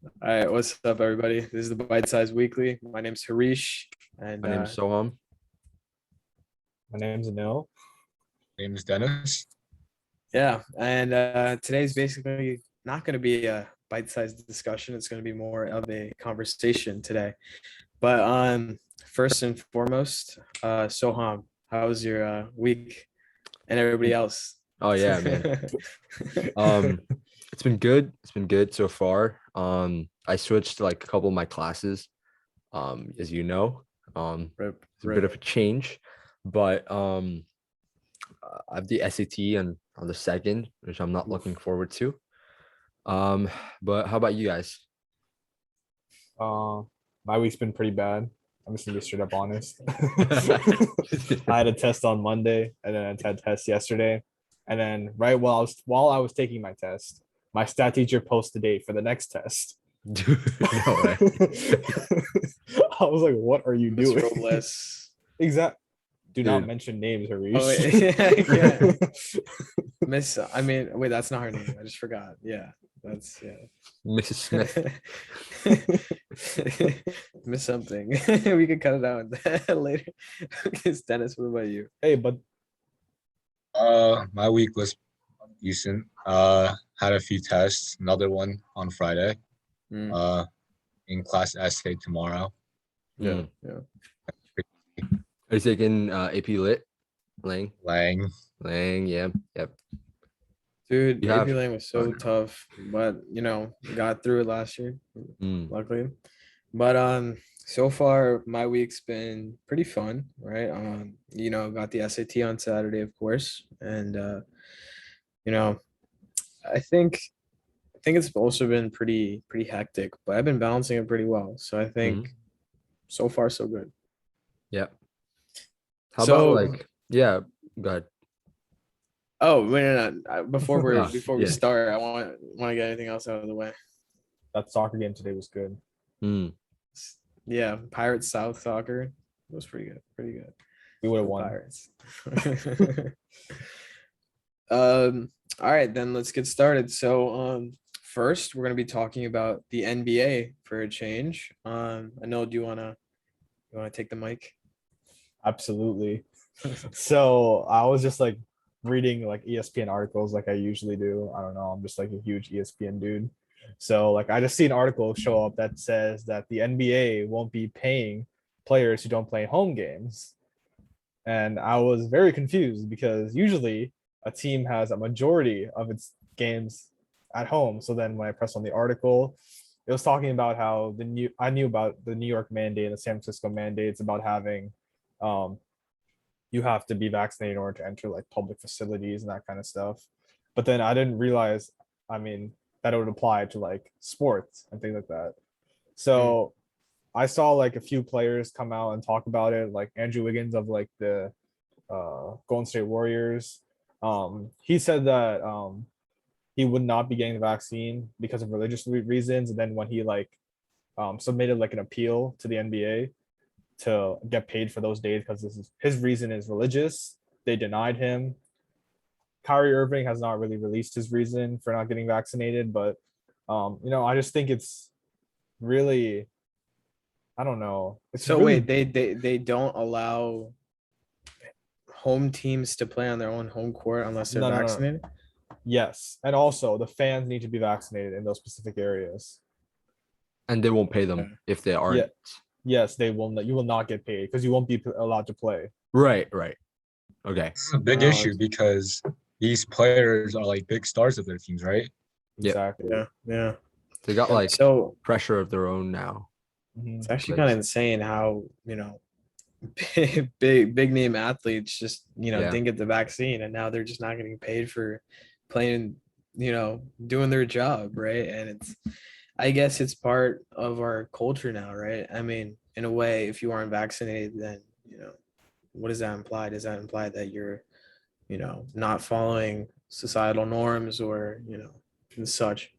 All right, what's up, everybody? This is the Bite Size Weekly. My name's Harish, and My name's Soham. My name's Anil. Name is Dennis. today's basically not going to be a bite-sized discussion. It's going to be more of a conversation today. But first and foremost, Soham, how was your week, and everybody else? Oh yeah, man. Um, it's been good. It's been good so far. I switched like a couple of my classes, as you know. Rip, It's a bit of a change, but I have the SAT on the second, which I'm not looking forward to. But how about you guys? My week's been pretty bad. I'm just gonna be straight up honest. I had a test on Monday, and then I had a test yesterday, and then right while I was taking my test, my stat teacher posted the date for the next test. Dude, no way. I was like, "What are you Miss doing?" Robles. Exact. Do not Dude. mention names, Harish. Oh, wait, I can't. Wait, that's not her name. I just forgot. Yeah, that's Mrs. Smith. Miss something. We could cut it out later. Because Dennis, what about you? Hey, but My week was decent. Had a few tests. Another one on Friday. Mm, In class essay tomorrow. yeah, Mm. yeah. Are you taking AP Lit? Lang? Lang. Yeah. Yep. Dude, You AP have- Lang was so tough, but got through it last year, Mm. luckily. But so far my week's been pretty fun, right? Got the SAT on Saturday, of course, and you know, I think it's also been pretty hectic, but I've been balancing it pretty well. So I think so far so good. Yep. How about So like go ahead. oh wait, no. Before we Yeah. start, I want to get anything else out of the way. that soccer game today was good. Mm. Yeah, Pirates South soccer. It was pretty good. Pretty good. We would have Go won. Pirates. All right, then let's get started. So first we're gonna be talking about the NBA for a change. I know, do you wanna take the mic? Absolutely. So I was just like reading like ESPN articles like I usually do. I don't know. I'm just like a huge ESPN dude. So like I just see an article show up that says that the NBA won't be paying players who don't play home games. And I was very confused because usually a team has a majority of its games at home. So then when I pressed on the article, it was talking about how I knew about the New York mandate and the San Francisco mandates about having um you have to be vaccinated in order to enter like public facilities and that kind of stuff. But then I didn't realize, I mean, that it would apply to like sports and things like that. So I saw like a few players come out and talk about it, like Andrew Wiggins of like the Golden State Warriors. He said that he would not be getting the vaccine because of religious reasons. And then when he like submitted like an appeal to the NBA to get paid for those days because this is his reason is religious, they denied him. Kyrie Irving has not really released his reason for not getting vaccinated, but I just think it's really, I don't know. It's So really, wait, they don't allow home teams to play on their own home court unless they're No. vaccinated? Yes, and also the fans need to be vaccinated in those specific areas. And they won't pay Okay. them if they aren't. Yeah. Yes, they will not. You will not get paid because you won't be allowed to play. Right. Okay. This is a big Wow, issue because these players are like big stars of their teams, right? Yep. Exactly. Yeah. They got like So pressure of their own now. Mhm. it's actually kind of insane how, big name athletes just, Yeah. didn't get the vaccine and now they're just not getting paid for playing, doing their job, right? And I guess it's part of our culture now, right? I mean, in a way, if you aren't vaccinated, then, what does that imply? Does that imply that you're, not following societal norms or, and such?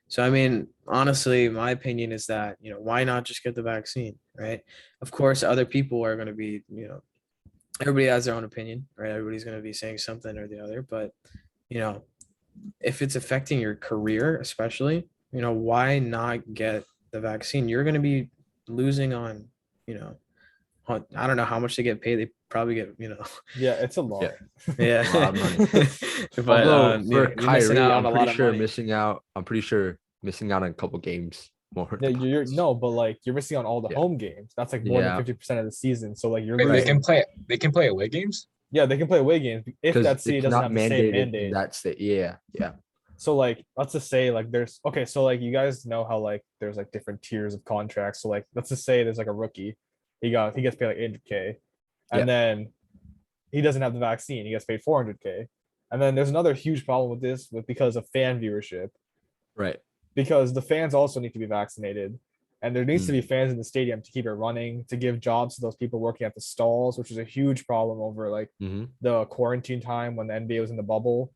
So, I mean, honestly, my opinion is that, why not just get the vaccine, right? Of course, other people are going to be, everybody has their own opinion, right? Everybody's going to be saying something or the other, but, you know, if it's affecting your career, especially, why not get the vaccine? You're going to be losing on, I don't know how much they get paid. They probably get, Yeah, it's a lot. yeah. A lot of money. But Although for you're missing Kyrie, out I'm on a pretty lot of sure money. missing out. I'm pretty sure missing out on a couple games more. Yeah, you're no, but like you're missing on all the Yeah. home games. That's like more than Yeah, 50% of the season. So like you're Wait, they losing. can play. They can play away games. Yeah, they can play away games if because that city it's doesn't not have the same mandated in mandate. that state. Yeah, yeah. So like let's just say like there's okay, so like you guys know how like there's like different tiers of contracts. So like let's just say there's like a rookie, he gets paid like 800K, Yeah. and then he doesn't have the vaccine, he gets paid 400K. And then there's another huge problem with this because of fan viewership, Right. because the fans also need to be vaccinated. And there needs to be fans in the stadium to keep it running, to give jobs to those people working at the stalls, which is a huge problem over like Mm-hmm. the quarantine time when the NBA was in the bubble.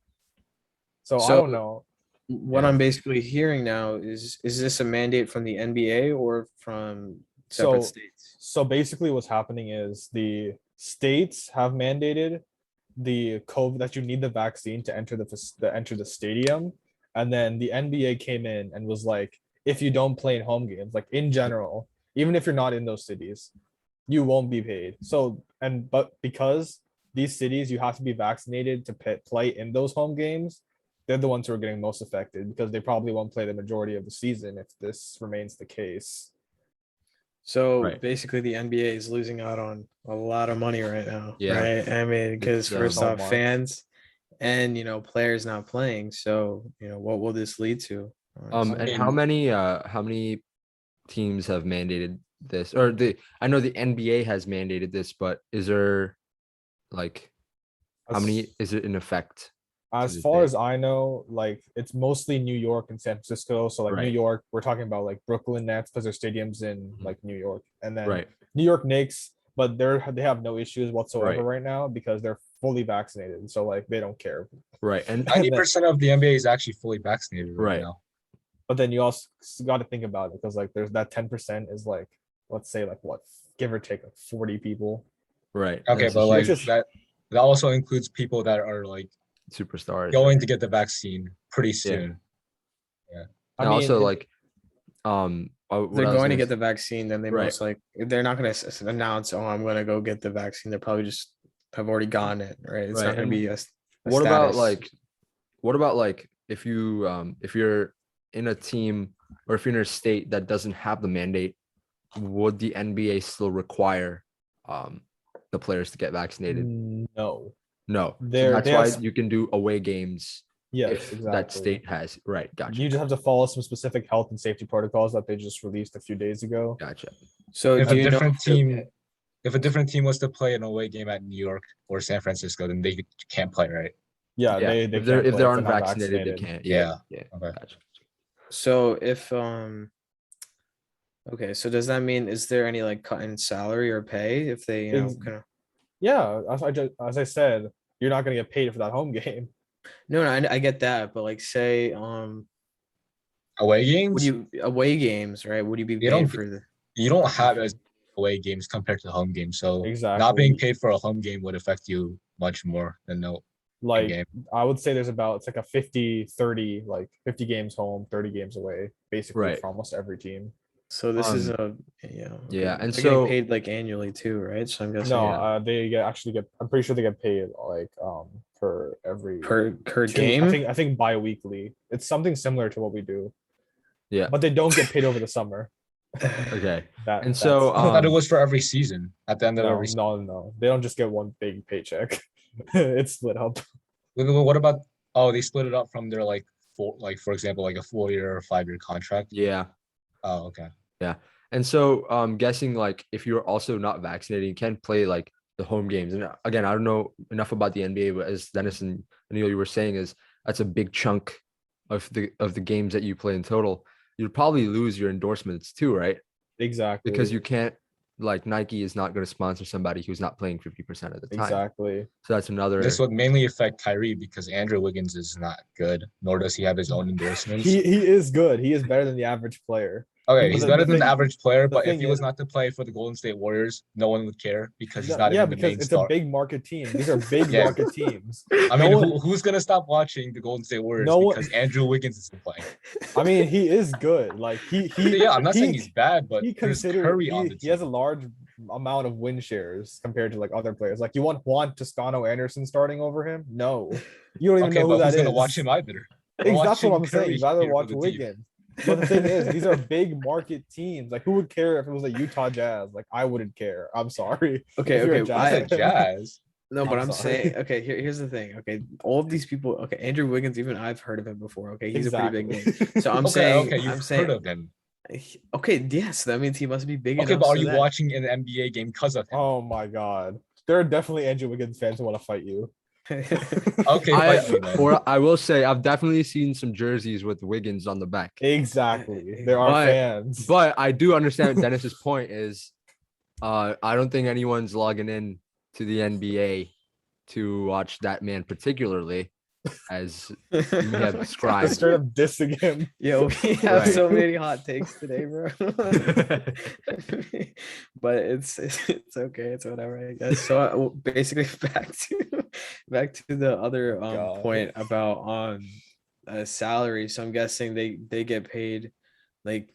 So I So don't know. what Yeah. I'm basically hearing now is this a mandate from the NBA or from separate states? So basically what's happening is the states have mandated the COVID that you need the vaccine to enter the stadium. And then the NBA came in and was like, if you don't play in home games, like in general, even if you're not in those cities, you won't be paid. So but because these cities you have to be vaccinated to play in those home games, they're the ones who are getting most affected because they probably won't play the majority of the season if this remains the case. So Right. basically, the NBA is losing out on a lot of money right now, Yeah. right? I mean, because It's, first so off, much. fans and players not playing. So what will this lead to? honestly? And mean- how many teams have mandated this? Or I know the NBA has mandated this, but is there like how many is it in effect? As this far day? as I know, like it's mostly New York and San Francisco. So like New Right. York, we're talking about like Brooklyn Nets because their stadiums in Mhm. like New York, and then Right. New York Knicks, but they have no issues whatsoever Right. right now because they're fully vaccinated. So like they don't care. Right. And 90% of the NBA is actually fully vaccinated right Right. now. But then you also got to think about it because like there's that 10% is like, let's say like what, give or take like 40 people. right. Okay, That's a but like huge- that also includes people that are like superstars. going right? to get the vaccine pretty Yeah. soon. I And mean, also like what They're I was going to gonna get the vaccine, then they Right. most like they're not going to announce, "Oh, I'm going to go get the vaccine." They're probably just have already gotten it, right? It's Right, not going to and be a what about status. like if you're in a team or if you're in a state that doesn't have the mandate, would the NBA still require the players to get vaccinated? no. No. So They that's why have- you can do away games Yes, if that exactly. state has right. Gotcha. You just have to follow some specific health and safety protocols that they just released a few days ago. Gotcha. So If do a you know different if they're- team, if a different team was to play an away game at New York or San Francisco, then they can't play, right? Yeah, Yeah. they if can't they're play not not vaccinated, they can't. Yeah. Yeah. Okay. Gotcha. So if okay, so does that mean is there any like cut in salary or pay if they Ex- kind of Yeah, as I said, you're not going to get paid for that home game. no, I get that, but like say Away would games, you away games, right? Would you be You don't paid get- for the you don't have as away games compared to home games. So not being Exactly. paid for a home game would affect you much more than no Like game. I would say there's about it's like a 50-30, like 50 games home, 30 games away, basically Right. for almost every team. so this is Um, yeah. yeah, and they're so- getting paid like annually too, right? So I'm guessing No, yeah. they actually get. I'm pretty sure they get paid like for every per two- game. I think bi-weekly. It's something similar to what we do, Yeah. but they don't get paid over the summer. Okay. That And so, that's- I thought it was for every season. At the end of no, every season. no, they don't just get one big paycheck. It's split up. What about? Oh, they split it up from their like for example, like a 4-year or 5-year contract. Yeah. Oh, okay. And so guessing like if you're also not vaccinated, you can play like the home games. And again, I don't know enough about the NBA, but as Dennis and Anil you were saying, is that's a big chunk of the games that you play in total. You'd probably lose your endorsements too, right? Exactly. Because you can't like Nike is not going to sponsor somebody who's not playing 50% of the time. exactly. So that's another This would mainly affect Kyrie because Andrew Wiggins is not good, nor does he have his own endorsements. He is good. He is better than the average player. Okay, But he's the- better the than the thing- average player, the but if thing he was is- not to play for the Golden State Warriors, no one would care because he's No, not yeah, even the because main it's a star. big market team. These are big Yeah. market teams. I no mean, one- who's gonna stop watching the Golden State Warriors No one- because Andrew Wiggins isn't playing? I mean, he is good. Like Yeah, I'm not saying he he's bad, but he there's considered Curry on the he has a team. large amount of win shares compared to like other players. Like you want Juan Toscano Anderson starting over him? No, you don't even Okay, know who but that who's is. gonna watch him either? We're That's what watching I'm saying. Curry You'd rather here for watch the team. Wiggins. But the thing is, these are big market teams. Like, who would care if it was a Utah Jazz? Like, I wouldn't care. I'm sorry. Okay, If you're a okay. Jazz I said fan. Jazz. No, but I'm I'm sorry. saying, okay, here's the thing. Okay, all of these people, okay, Andrew Wiggins, even I've heard of him before. Okay, he's a pretty big name. So I'm Okay, saying, okay, you've I'm saying, heard of him. okay, yes, that means he must be big Okay, enough. but are so you that- watching an NBA game because of him? Oh my god. There are definitely Andrew Wiggins fans who want to fight you. Okay, I fight me then. or I will say I've definitely seen some jerseys with Wiggins on the back. Exactly. There are But- fans. But I do understand Dennis's point is I don't think anyone's logging in to the NBA to watch that man particularly, as you have described. Straight up dissing him. Yo, we have Right. so many hot takes today, bro. But it's okay. It's whatever, I guess. So basically, back to the other God. point about salary. So I'm guessing they get paid like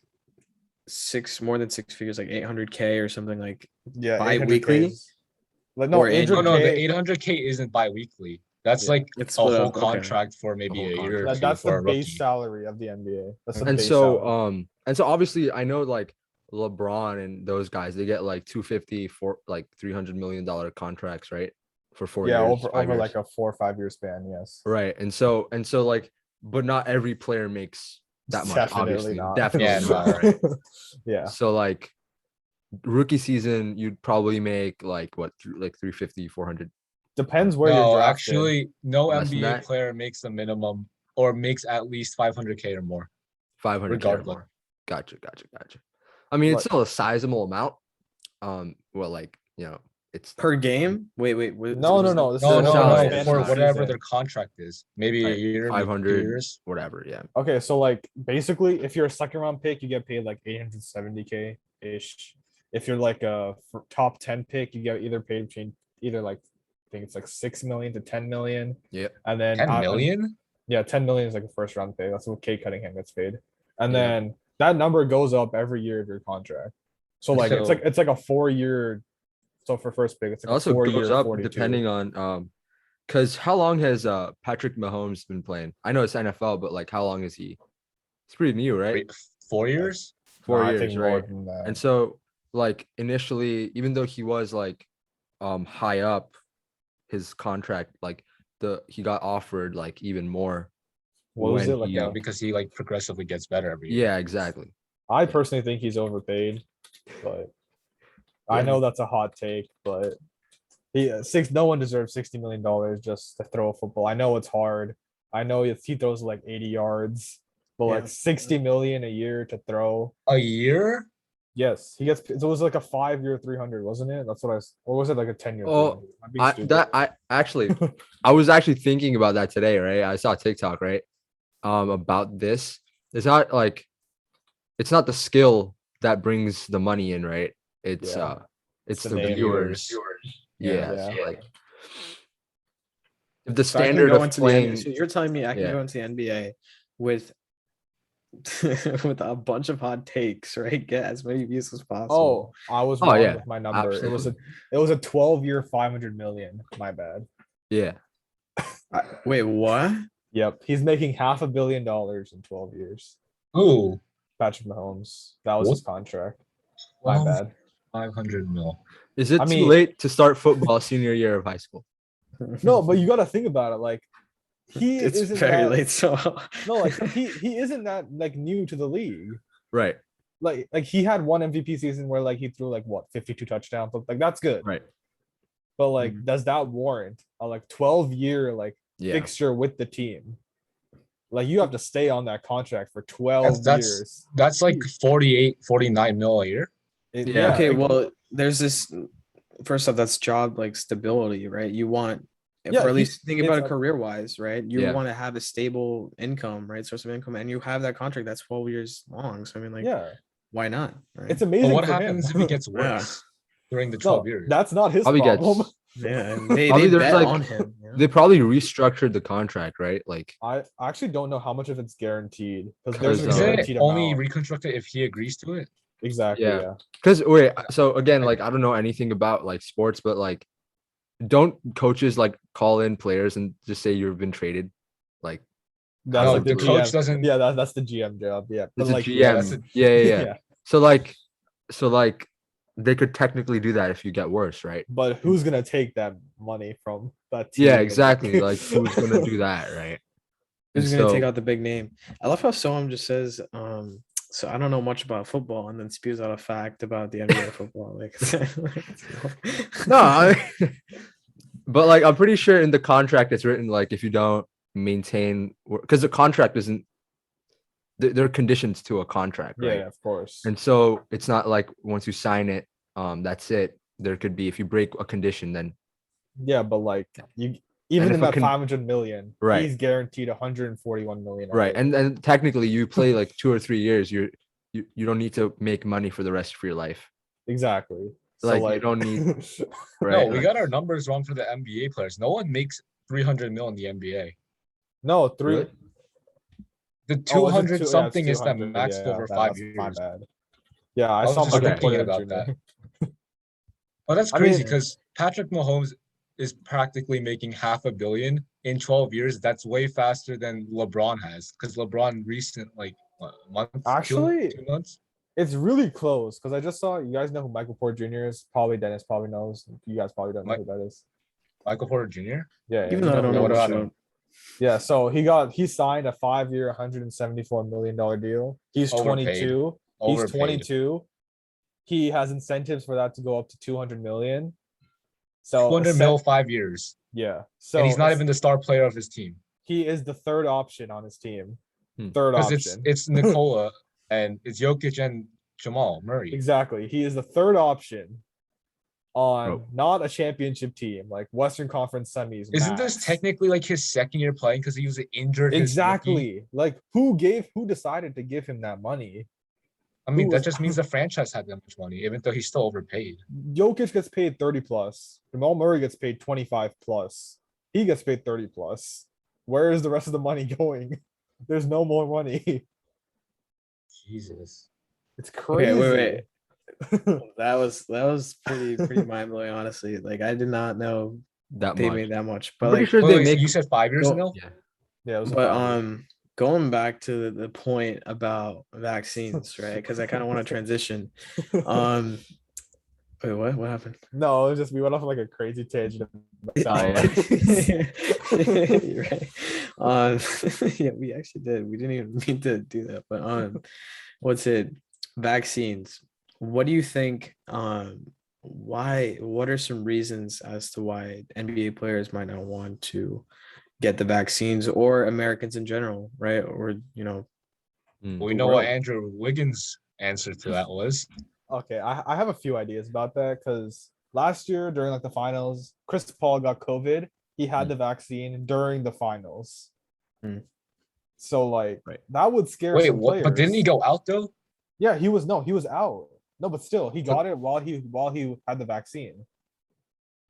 more than six figures, like 800K or something like. Yeah, Bi-weekly? 800K is- Like no, Or Andrew Oh no, the K. 800K isn't bi-weekly. That's Yeah, like it's a split whole up, okay. contract for maybe whole a year or contract. two That's for the a base rookie. salary of the NBA. That's the And base so salary. and so obviously I know like LeBron and those guys, they get like 250 for like $300 million contracts, right? For 4 Yeah, years. over 5 like years. a 4 or 5 year span. Yes. Right. And so like, but not every player makes that much, Definitely obviously. not. Definitely Yeah, not. no. Right? Yeah. So like rookie season, you'd probably make like what, like 350, 400. Depends where you're No, drafted. actually, no Less than NBA that? player makes the minimum or makes at least 500K or more. 500 Regardless. Gotcha. I mean, it's What? still a sizable amount. Well, like, it's Per game? Wait. No. This No, is no, salary. no, span for of the whatever season. their contract is. Maybe a Right, year, maybe 2 500, years. whatever. Yeah. Okay, so like basically, if you're a second round pick, you get paid like 870K ish. If you're like a top 10 pick, you get either paid between either like I think it's like 6 million to 10 million. Yep. And then 10 million? yeah, 10 million is like a first round pay. That's what Kate Cunningham gets paid. And Yeah. then that number goes up every year of your contract. So like So- it's like a 4 year. So for first pick, it's It like also a 4 goes year up 42. depending on because how long has Patrick Mahomes been playing? I know it's NFL, but like how long is he? It's pretty new, right? Wait, 4 years? 4 I years, think more right? than that. And so like initially, even though he was like high up his contract, like he got offered like even more. What was when it like? he- Yeah, because he like progressively gets better every year. Yeah, exactly. I personally think he's overpaid, but I Yeah. know that's a hot take, but no one deserves $60 million just to throw a football. I know it's hard. I know he throws like 80 yards, but Yeah. like 60 million a year to throw. A year? Yes, he gets. It was like a 5 year 300, wasn't it? That's what or was it like a 10 year? Oh, I was actually thinking about that today, right? I saw TikTok, right? About this. It's not the skill that brings the money in, right? It's Yeah. it's the the name. viewers. Yeah. Yeah. So like if the So I can standard go of into playing, so you're telling me I can Yeah. go into the NBA with with a bunch of hot takes, right? Get as many views as possible. Oh, I was Oh, wrong yeah, with my number. absolutely. It was a 12 year 500 million. My bad. yeah. Wait, what? Yep, he's making $500 million in 12 years. Ooh, Patrick Mahomes. That was his contract. My well, bad. 500 mil. Is it I too mean- late to start football senior year of high school? No, but you got to think about it. Like he it's isn't very that, late. So No, like he isn't that like new to the league. Right. Like he had one MVP season where like he threw like what 52 touchdowns. But, like that's good. Right. But like, does that warrant a like 12-year like Yeah. fixture with the team? Like you have to stay on that contract for 12 years. That's like 48, 49 mil a year. Yeah. okay, like, well, there's this. First off, that's job like stability, right? You want, Yeah, or at least think about it it's a- career wise, right? You Yeah. want to have a stable income, right? Source of income, and you have that contract that's 12 years long. So I mean, like, yeah. why not? Right? It's But amazing what for happens him. if it gets Yeah. worse during the No, 12 years? that's not his Probably problem. gets. Yeah, and they Probably there's bet like on him. they probably restructured the contract, right? Like I actually don't know how much of it's guaranteed because there's a 'Cause, Isn't it guaranteed only amount. reconstructed if he agrees to it? Exactly. yeah, Yeah. because wait, so again, like I don't know anything about like sports, but like, don't coaches like call in players and just say you've been traded? Like That's No, like the the coach GM. doesn't. Yeah, that's the GM job. Yeah, but it's a like GM. Yeah, that's a- Yeah. yeah. So like they could technically do that if you get worse, right? But who's gonna take that money from that team? Yeah, and, exactly. Like who's gonna do that, right? And Who's gonna take so out the big name? I love how Soham just says, so I don't know much about football, and then spews out a fact about the NBA football. Like, no, but like I'm pretty sure in the contract it's written like if you don't maintain, because the contract isn't, there are conditions to a contract, Yeah, right? of course. And so it's not like once you sign it, that's it. There could be, if you break a condition, then Yeah, but like you, even if in a that con- 500 million, Right. he's guaranteed 141 million. right, already. and technically you play like 2 or 3 years, you don't need to make money for the rest of your life, Exactly. So like you like, don't need, No, right? we Like, got our numbers wrong for the NBA players. No one makes 300 mil in the NBA. no three. really? The Oh, is it 200 two? Yeah, it's something is the 200. max Yeah, over that's 5 my years. bad. Yeah, I I was saw just Michael Okay. thinking Porter about Jr. that. Oh, that's I crazy mean- because Patrick Mahomes is practically making $500 million in 12 years. That's way faster than LeBron has, because LeBron recent like what, month, Actually- 2 months. It's really close because I just saw. You guys know who Michael Porter Jr. is? Probably Dennis probably knows. You guys probably don't know Mi- who that is. Michael Porter Jr. Yeah, Even you though I know don't who know that what is. about much him? about. Yeah, so he signed a 5-year, $174 million deal. He's Overpaid. 22. He's Overpaid. 22. He has incentives for that to go up to 200 million. So 200 mil 5 years. yeah. So And he's not even the star player of his team. he is the third option on his team. Hmm. Third Because option. it's Nikola and it's Jokic and Jamal Murray. Exactly. He is the third option on Oh. not a championship team, like Western Conference semis. Isn't this max. technically like his second year playing because he was injured? his rookie? Exactly. Like who decided to give him that money? I mean, Who that was- just means the franchise had that much money, even though he's still overpaid. Jokic gets paid 30 plus. Jamal Murray gets paid 25 plus. He gets paid 30 plus. Where is the rest of the money going? There's no more money. Jesus. It's crazy. Okay, wait. That was pretty mind blowing, honestly. Like I did not know That they much. made that much. I'm But pretty like, sure Wait, they wait, so make. you said 5 years Go- now? Yeah. Yeah, it was a but 5-year. going back to the point about vaccines, right? Because I kind of want to transition. Wait, what happened? No, it was just we went off like a crazy tangent. yeah. You're right. Yeah, we actually did. We didn't even mean to do that. But what's it? Vaccines. What do you think? Why? What are some reasons as to why NBA players might not want to get the vaccines, or Americans in general, right? Or We the know what world. Andrew Wiggins' answer to that was. Okay, I have a few ideas about that because last year during like the finals, Chris Paul got COVID. He had Hmm. the vaccine during the finals. Hmm. So like Right. that would scare Wait, some what? players. But didn't he go out though? Yeah, he was out. No, but still, he got it while he had the vaccine.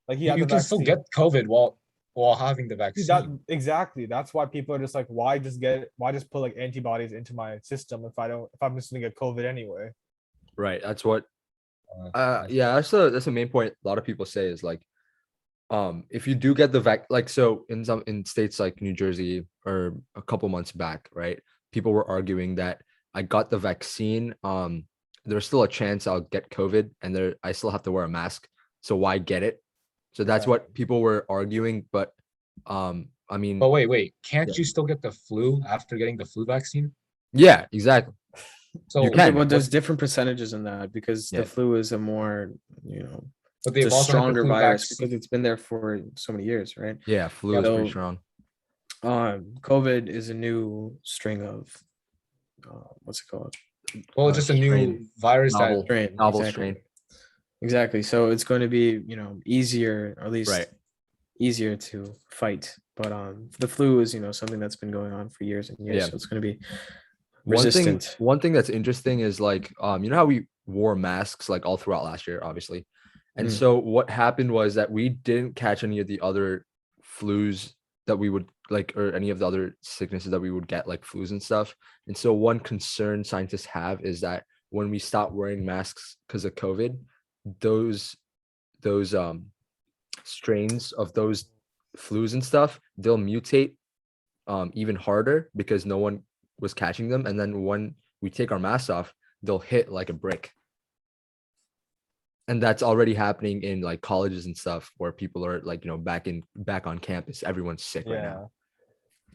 Like he had You the can vaccine. still get COVID while having the See, vaccine. that exactly. That's why people are just like, why just put like antibodies into my system if I'm just gonna get COVID anyway. Right. That's what. Uh, Yeah. That's the main point. A lot of people say is like, if you do get the like, so in states like New Jersey or a couple months back, right? People were arguing that I got the vaccine. There's still a chance I'll get COVID, and I still have to wear a mask. So why get it? So that's Yeah. what people were arguing. But I mean, But wait, can't Yeah. you still get the flu after getting the flu vaccine? yeah, exactly. So You Okay, can. but there's different percentages in that because Yeah. the flu is a more, but it's they've a also had the stronger flu virus vaccine. because it's been there for so many years, right? Yeah, flu Yeah, is pretty so- strong. COVID is a new string of what's it called? Well, just a new strain. virus Novel. that Strain. Novel exactly. strain. Exactly. So it's going to be, easier, or at least Right. easier to fight. But the flu is, something that's been going on for years and years. Yeah. So it's going to be resistant. One thing that's interesting is like you know how we wore masks like all throughout last year, obviously. And Mm. so what happened was that we didn't catch any of the other flus that we would like, or any of the other sicknesses that we would get, like flus and stuff. And so one concern scientists have is that when we stop wearing masks because of COVID, those those strains of those flus and stuff, they'll mutate even harder because no one was catching them. And then when we take our masks off, they'll hit like a brick. And that's already happening in like colleges and stuff where people are like, you know, back on campus. Everyone's sick right now.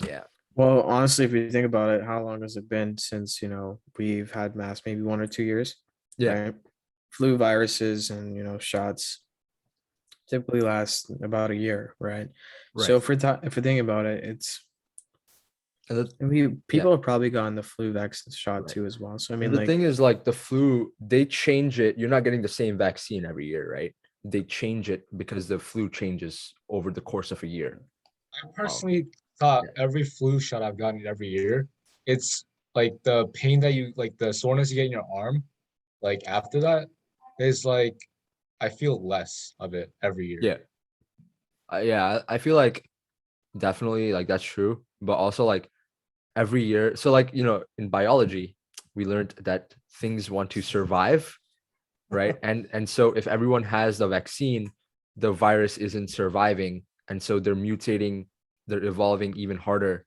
Yeah. Well, honestly, if you think about it, how long has it been since, we've had masks? Maybe 1 or 2 years, Yeah. right? Flu viruses and, shots typically last about a year, right? So Right. if we're thinking about it, And the, people have probably gotten the flu vaccine shot Right. too as well. So I and mean, the like, thing is, like the flu, they change it. You're not getting the same vaccine every year, right? They change it because the flu changes over the course of a year. I personally thought Yeah. every flu shot I've gotten every year, it's like the pain that you like the soreness you get in your arm, like after that, is like I feel less of it every year. Yeah. Yeah. I feel like definitely like that's true. But also like every year. So like, you know, in biology, we learned that things want to survive, right? And so if everyone has the vaccine, the virus isn't surviving. And so they're mutating, they're evolving even harder.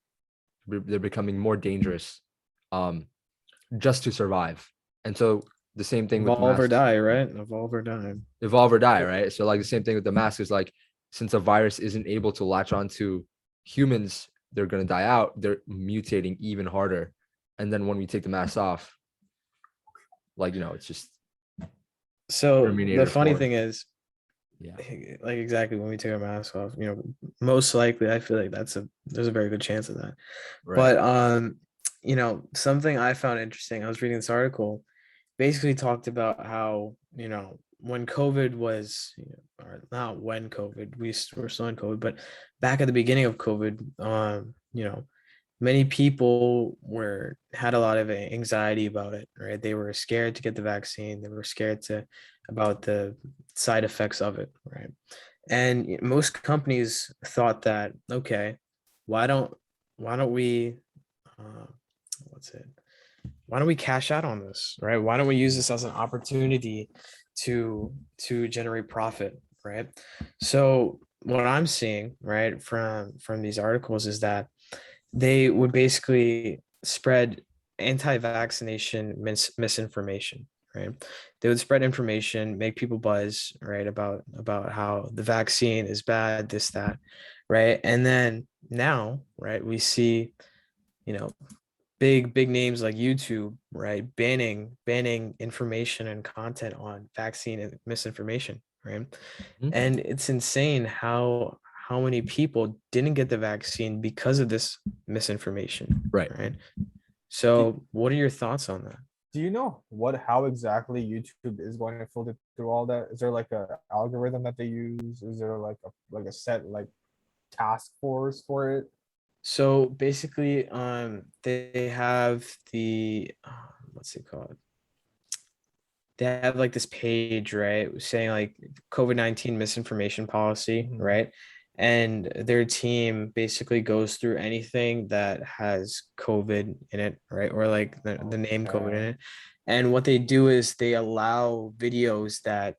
They're becoming more dangerous just to survive. And so the same thing with evolve or masks, die, right? Evolve or die. evolve or die, right? So like the same thing with the mask is like, since a virus isn't able to latch onto humans, they're going to die out. They're mutating even harder. And then when we take the mask off, like, you know, it's just So the Terminator funny 4. thing is, Yeah. like exactly when we take our mask off, most likely I feel like there's a very good chance of that. Right. But something I found interesting, I was reading this article, basically talked about how, when COVID was, or not when COVID, were still in COVID, but back at the beginning of COVID, many people had a lot of anxiety about it, right? They were scared to get the vaccine. They were scared about the side effects of it, right? And most companies thought that, okay, why don't we what's it? Why don't we cash out on this, right? Why don't we use this as an opportunity to generate profit, right? So what I'm seeing, right, from these articles is that they would basically spread anti-vaccination misinformation, right? They would spread information, make people buzz, right, about how the vaccine is bad, this, that, right? And then now, right, we see, big names like YouTube, right, banning information and content on vaccine and misinformation, right? Mhm. And it's insane how many people didn't get the vaccine because of this misinformation, Right. right? So what are your thoughts on that? Do you know how exactly YouTube is going to filter through all that? Is there like a algorithm that they use? Is there like a set like task force for it? So basically, they have the what's it called? They have like this page, right, saying like COVID-19 misinformation policy, Mhm. right? And their team basically goes through anything that has COVID in it, right? Or like the name COVID in Okay. it. And what they do is they allow videos that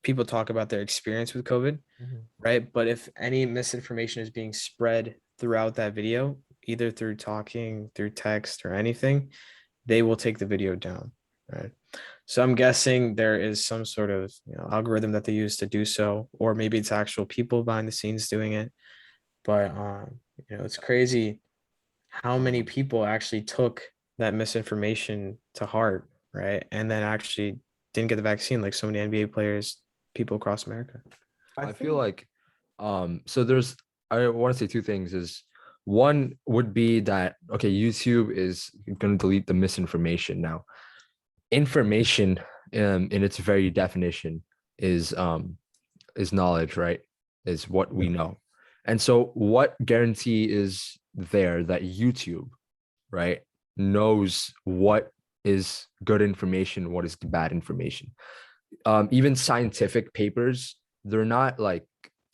people talk about their experience with COVID, Mhm. right? But if any misinformation is being spread throughout that video, either through talking, through text, or anything, they will take the video down, right? So I'm guessing there is some sort of algorithm that they use to do so, or maybe it's actual people behind the scenes doing it. But it's crazy how many people actually took that misinformation to heart, right? And then actually didn't get the vaccine, like so many NBA players, people across America. I feel like so there's, I want to say two things. Is one would be that, okay, YouTube is going to delete the misinformation. Now information in its very definition is knowledge, right? Is what we know. And so what guarantee is there that YouTube, right, knows what is good information, what is bad information. Even scientific papers, they're not like,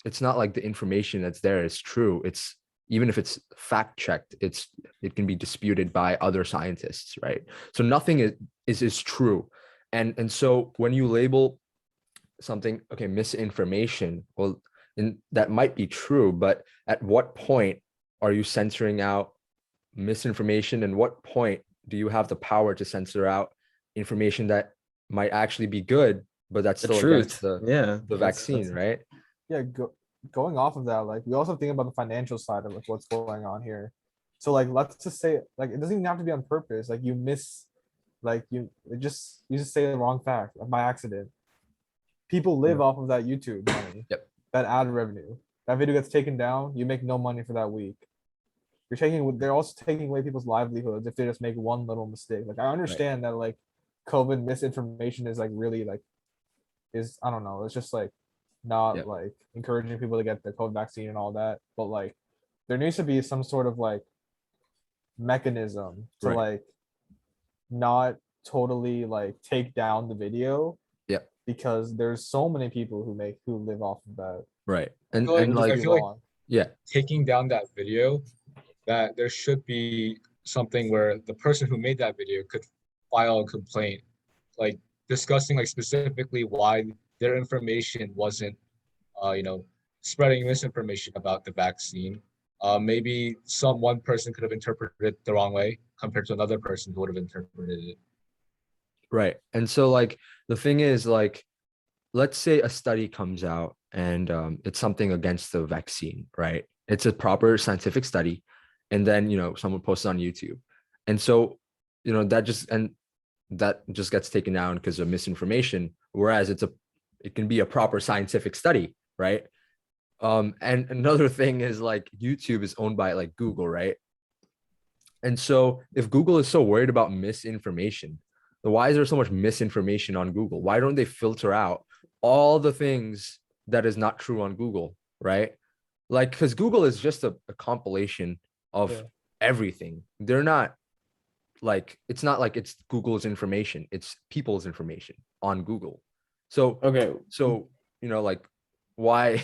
it's not like the information that's there is true. It's, even if it's fact checked, it can be disputed by other scientists, right? So nothing is true. And so when you label something, okay, misinformation, well, and that might be true, but at what point are you censoring out misinformation, and what point do you have the power to censor out information that might actually be good, but that's The still truth. against the Yeah. vaccine, right? Yeah, going off of that, like we also think about the financial side of like what's going on here. So like let's just say like it doesn't even have to be on purpose. Like you miss, like you just say the wrong fact like, by accident. People live off of that YouTube money, Yep. that ad revenue. That video gets taken down, you make no money for that week. They're also taking away people's livelihoods if they just make one little mistake. Like I understand that like COVID misinformation is like really like is I don't know, it's just like not Yep. like encouraging people to get the COVID vaccine and all that, but like there needs to be some sort of like mechanism to Right. like not totally like take down the video Yep. because there's so many people who live off of that. Right. I And feel like, and I like, feel like yeah, taking down that video, that there should be something where the person who made that video could file a complaint, like discussing like specifically why their information wasn't, spreading misinformation about the vaccine. Maybe one person could have interpreted it the wrong way compared to another person who would have interpreted it. right. And so like the thing is, like, let's say a study comes out and it's something against the vaccine, right? It's a proper scientific study, and then someone posts it on YouTube, and so that just gets taken down because of misinformation. Whereas it can be a proper scientific study, right? And another thing is, like, YouTube is owned by like Google, right? And so if Google is so worried about misinformation, then why is there so much misinformation on Google? Why don't they filter out all the things that is not true on Google, right? Like, because Google is just a compilation of everything. They're not like, it's not like it's Google's information, it's people's information on Google. So Okay. like, why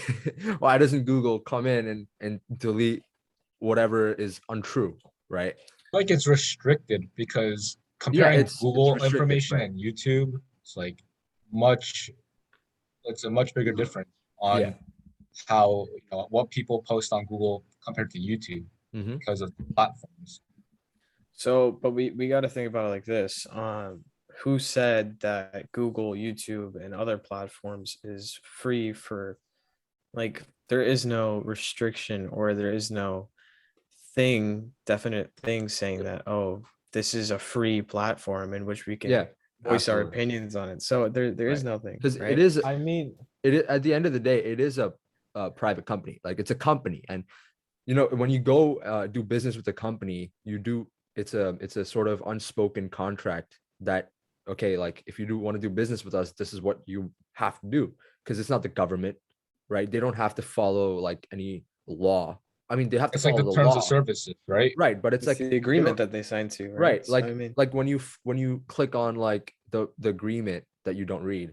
why doesn't Google come in and delete whatever is untrue, right? Like it's restricted because Yeah, comparing it's Google restricted, information right? and YouTube, it's like much, it's a much bigger difference Yeah. on how, what people post on Google compared to YouTube Mm-hmm. because of the platforms. So, but we got to think about it like this. Who said that Google, YouTube, and other platforms is free for, like, there is no restriction or there is no definite thing saying that, oh, this is a free platform in which we can Yeah, voice our absolutely. opinions on it. So there is Right. nothing, Because right? I mean, at the end of the day, it is a private company. Like, it's a company, and when you go do business with a company, it's a sort of unspoken contract that, okay, like, if you do want to do business with us, this is what you have to do, because it's not the government, right? They don't have to follow like any law. I mean, they have to It's like follow the the terms of law, services, right? right? But it's It's like the they agreement don't, that they signed to, right? right? So I mean, Like when you click on like the agreement that you don't read,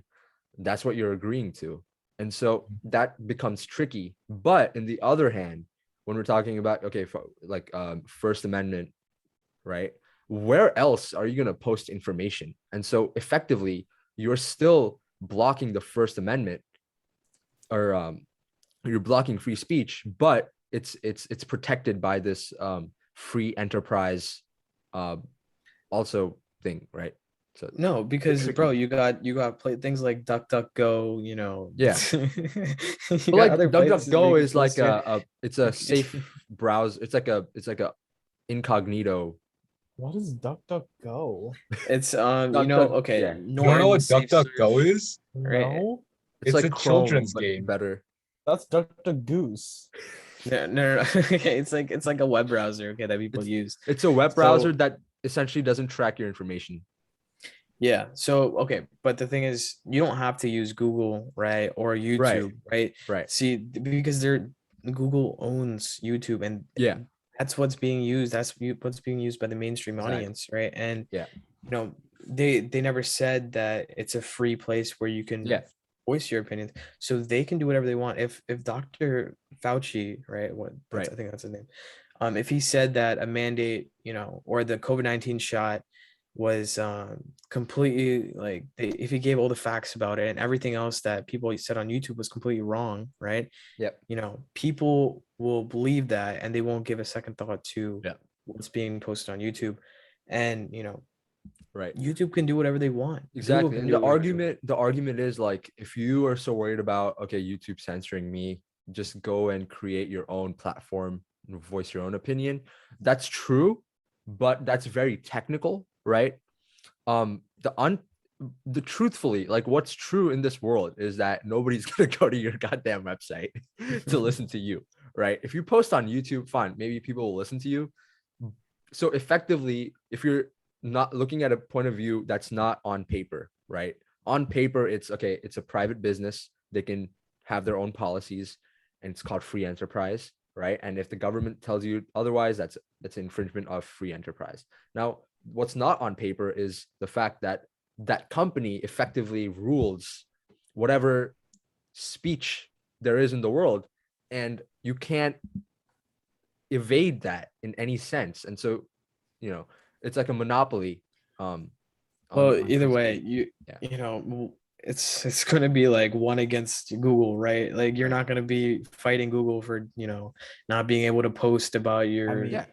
that's what you're agreeing to. And so that becomes tricky. But in the other hand, when we're talking about, okay, like First Amendment, right? Where else are you going to post information? And so effectively, you're still blocking the First Amendment, or you're blocking free speech, but it's protected by this free enterprise also thing, right? So no, because tricky. bro, you got play things like DuckDuckGo, Yeah. you But got like other places where you DuckDuckGo can is like post your it's a safe browser. It's like a incognito. what is DuckDuckGo? it's okay, Yeah. You don't know Norton what safe DuckDuckGo search, is? right? No, It's It's a like Chrome, children's but game. better. that's DuckDuckGoose. No. Okay, it's like a web browser, okay, that people use. It's a web browser So that essentially doesn't track your information. yeah, so okay, but the thing is, you don't have to use Google, right, or Right. YouTube, right? Right. See, because Google owns YouTube and Yeah. that's what's being used. What's being used by the mainstream Exactly. audience, right? And Yeah. you know, they never said that it's a free place where you can Yeah. voice your opinions, so they can do whatever they want. If Dr. Fauci, right, Right. I think that's his name, if he said that a mandate, or the COVID-19 shot was completely like, if he gave all the facts about it and everything else that people said on YouTube was completely wrong, right? Yep. People will believe that and they won't give a second thought to Yeah. what's being posted on YouTube. And Right. YouTube can do whatever they want. Google Exactly. can And do the whatever they want. argument is like, if you are so worried about, okay, YouTube censoring me, just go and create your own platform and voice your own opinion. That's true, but that's very technical, right? The truthfully, like, what's true in this world is that nobody's gonna go to your goddamn website to listen to you, right? If you post on YouTube, fine, maybe people will listen to you. So effectively, if you're not looking at a point of view that's not on paper, right? On paper, it's okay, it's a private business. They can have their own policies, and it's called free enterprise, right? And if the government tells you otherwise, that's infringement of free enterprise. Now, what's not on paper is the fact that that company effectively rules whatever speech there is in the world, and you can't evade that in any sense. And so, it's like a monopoly. Well, On either free way, speech. it's going to be like one against Google, right? Like, you're Right. not going to be fighting Google for, not being able to post about your, yeah.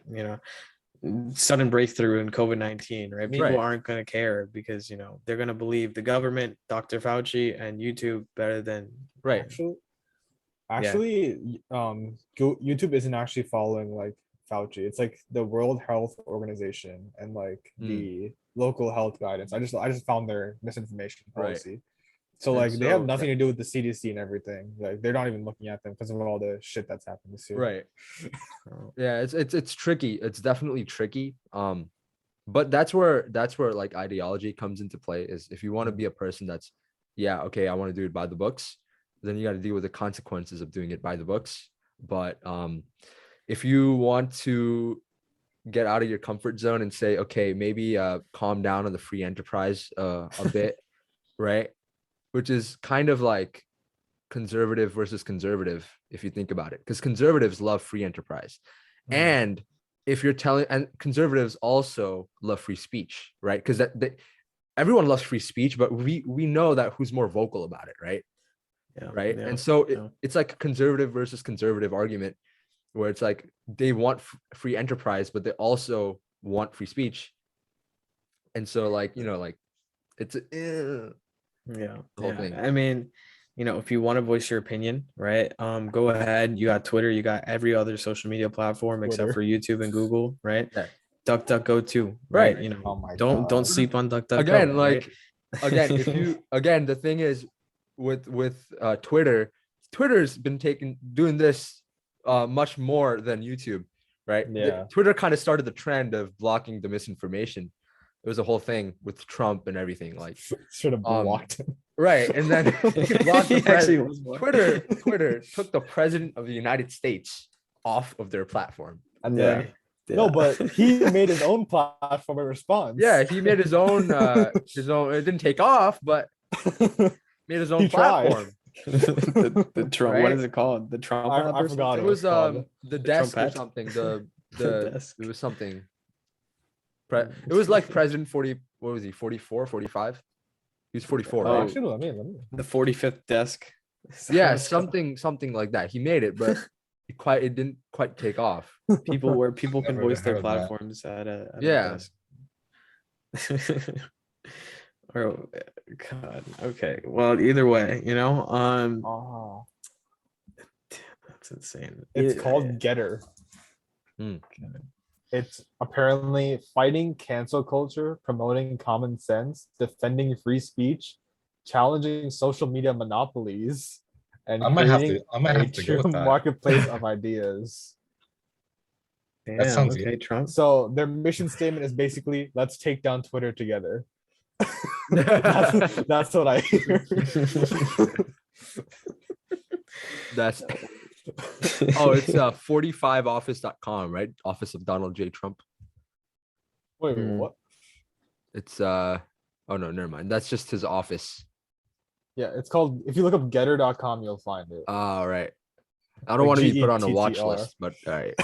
sudden breakthrough in COVID-19, right? People Right. aren't going to care because, they're going to believe the government, Dr. Fauci, and YouTube better than. Right. Actually, YouTube isn't actually following like Fauci. It's like the World Health Organization and like the local health guidance. I just found their misinformation policy. So And like they have so, nothing to do with the CDC and everything. Like they're not even looking at them because of all the shit that's happened this year. right. Yeah, it's tricky. It's definitely tricky. But that's where like ideology comes into play. Is if you want to be a person that's, yeah, okay, I want to do it by the books, then you got to deal with the consequences of doing it by the books. But if you want to get out of your comfort zone and say, okay, maybe calm down on the free enterprise a bit, right? Which is kind of like conservative versus conservative, if you think about it, because conservatives love free enterprise. And if you're telling, and conservatives also love free speech, right? Because everyone loves free speech, but we know that who's more vocal about it, right? Yeah, right. yeah, and so yeah. it's like a conservative versus conservative argument, where it's like they want free enterprise, but they also want free speech. And so, like, like it's the whole thing. I mean, if you want to voice your opinion, right, go ahead. You got Twitter, you got every other social media platform except for YouTube and Google, right? Yeah. DuckDuckGo too, Right. right? Oh my don't God. sleep on DuckDuckGo. Again, like, right? again, if you the thing is with Twitter's been doing this much more than YouTube, right? Yeah. Twitter kind of started the trend of blocking the misinformation. It was a whole thing with Trump and everything, like should have blocked him. Right. And then blocked the president. Twitter Twitter took the president of the United States off of their platform. And then no, but he made his own platform in response. Yeah, he made his own it didn't take off, but made his own He tried. platform. the Trump, Right? what is it called? The Trump app I or forgot something? It was called the desk or Trumpet? something. The desk. It was something. It was like President 40, what was he, 44, 45? He was 44, Oh, right? Actually, let me. The 45th desk. Yeah, something like that. He made it, but it didn't quite take off. People where people can Never voice their heard that. platforms at a Yeah. desk. Oh God. Okay. Well, either way, Oh, that's insane. it's called Getter. Mm. It's apparently fighting cancel culture, promoting common sense, defending free speech, challenging social media monopolies, and I might have creating to go a with true that. marketplace of ideas. Damn, sounds okay, Trump. So their mission statement is basically, let's take down Twitter together. that's what I hear. That's Oh, it's 45office.com, right? Office of Donald J. Trump. Wait, Hmm. what? It's oh no, never mind. That's just his office. Yeah, it's called. If you look up Getter.com, you'll find it. All right. I don't Like want to be put on a watch GETTR. list, but all right.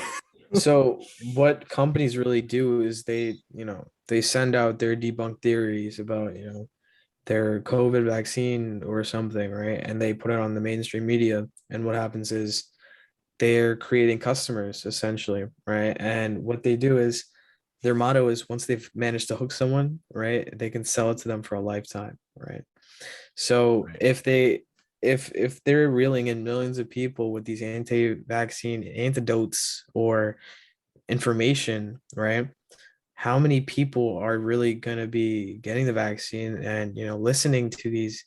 So what companies really do is they send out their debunked theories about, their COVID vaccine or something, right? And they put it on the mainstream media. And what happens is they're creating customers essentially, right? And what they do is their motto is once they've managed to hook someone, right, they can sell it to them for a lifetime, right? So Right. if they're reeling in millions of people with these anti-vaccine antidotes or information, right? How many people are really going to be getting the vaccine and listening to these,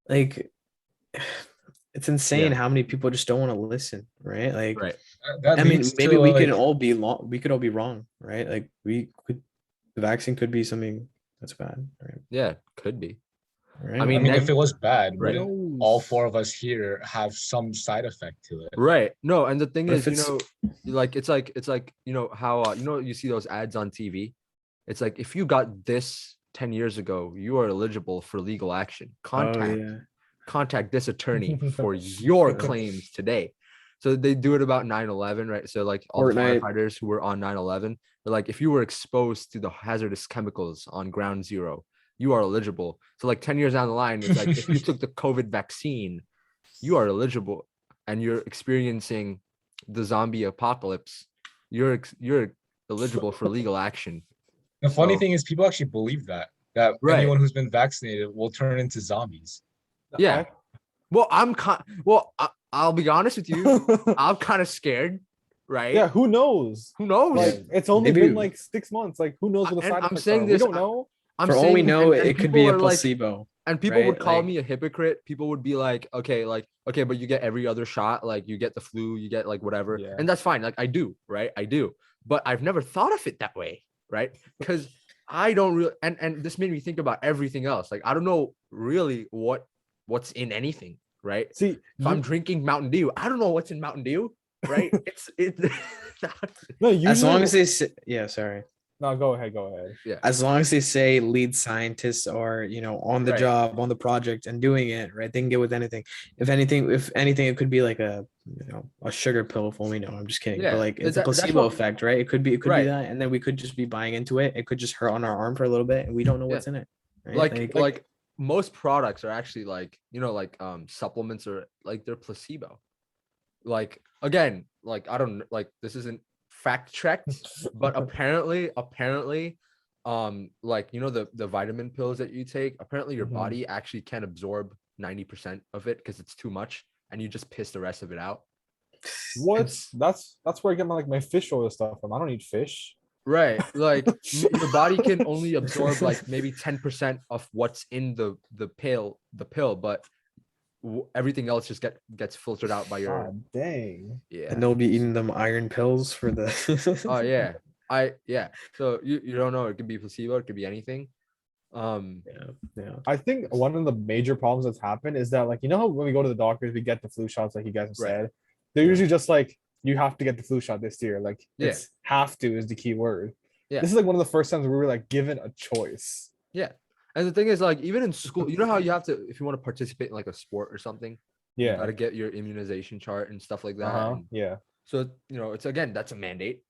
like, it's insane Yeah. how many people just don't want to listen, right? Like, Right. That I mean, leads maybe to like we could all be wrong, right? Like the vaccine could be something that's bad, right? Yeah. Could be. I Right. I mean, mean, if it was bad, Who Right. wouldn't all knows? 4 of us here have some side effect to it? Right. No, and the thing But is, if it's like it's like how you see those ads on TV. It's like if you got this 10 years ago, you are eligible for legal action. oh yeah, Contact this attorney for your claims today. So they do it about 9/11, right? So like all the Fortnite. firefighters who were on 9/11, they're like, if you were exposed to the hazardous chemicals on ground zero, you are eligible. So like 10 years down the line, it's like if you took the COVID vaccine, you are eligible and you're experiencing the zombie apocalypse, you're eligible for legal action. The funny So thing is, people actually believe that right. anyone who's been vaccinated will turn into zombies. Yeah. Well, I'll be honest with you. I'm kind of scared, right? Yeah, who knows? Who knows? Like, it's only Maybe been like 6 months. Like, who knows what the And side I'm effects saying are? We this. don't know. I'm For all we saying, know, and it could be people a are like, placebo, and people would right? call Like, me a hypocrite. People would be like, okay, but you get every other shot. Like you get the flu, you get like whatever, Yeah. and that's fine. Like I do, right? I do, but I've never thought of it that way, right? Because I don't really, and this made me think about everything else. Like I don't know really what's in anything, right? See, If I'm you, drinking Mountain Dew, I don't know what's in Mountain Dew, right? It's no, as usually. long as they say, yeah, sorry. No, go ahead. Go ahead. yeah, As long as they say lead scientists are, on the right. job, on the project and doing it, right? They can get with anything. If anything, it could be like a sugar pill for all we know. I'm just kidding. But Yeah, like it's a that's placebo what. effect, right? It could be Right. that. And then we could just be buying into it. It could just hurt on our arm for a little bit and we don't know Yeah. what's in it. Right. like Like like most products are actually like like supplements or like they're placebo. Like again, like I don't like this isn't fact checked, but apparently like the vitamin pills that you take, apparently your Mhm. body actually can't absorb 90% of it because it's too much and you just piss the rest of it out. What's that's where I get my fish oil stuff from. I don't eat fish. Right. Like your body can only absorb like maybe 10% of what's in the pill, but everything else just gets filtered out by your God dang. yeah. and they'll be eating them iron pills for the Oh yeah. Yeah. So you don't know, it could be placebo, it could be anything. yeah. I think one of the major problems that's happened is that, like, how when we go to the doctors, we get the flu shots, like you guys have Right. said. They're usually just like, you have to get the flu shot this year. Like, Yeah. it's have to is the key word. Yeah. This is like one of the first times we were like given a choice. Yeah. And the thing is, like, even in school, you know how you have to, if you want to participate in like a sport or something, you got Yeah. to get your immunization chart and stuff like that. Uh-huh. And Yeah. so, it's again, that's a mandate.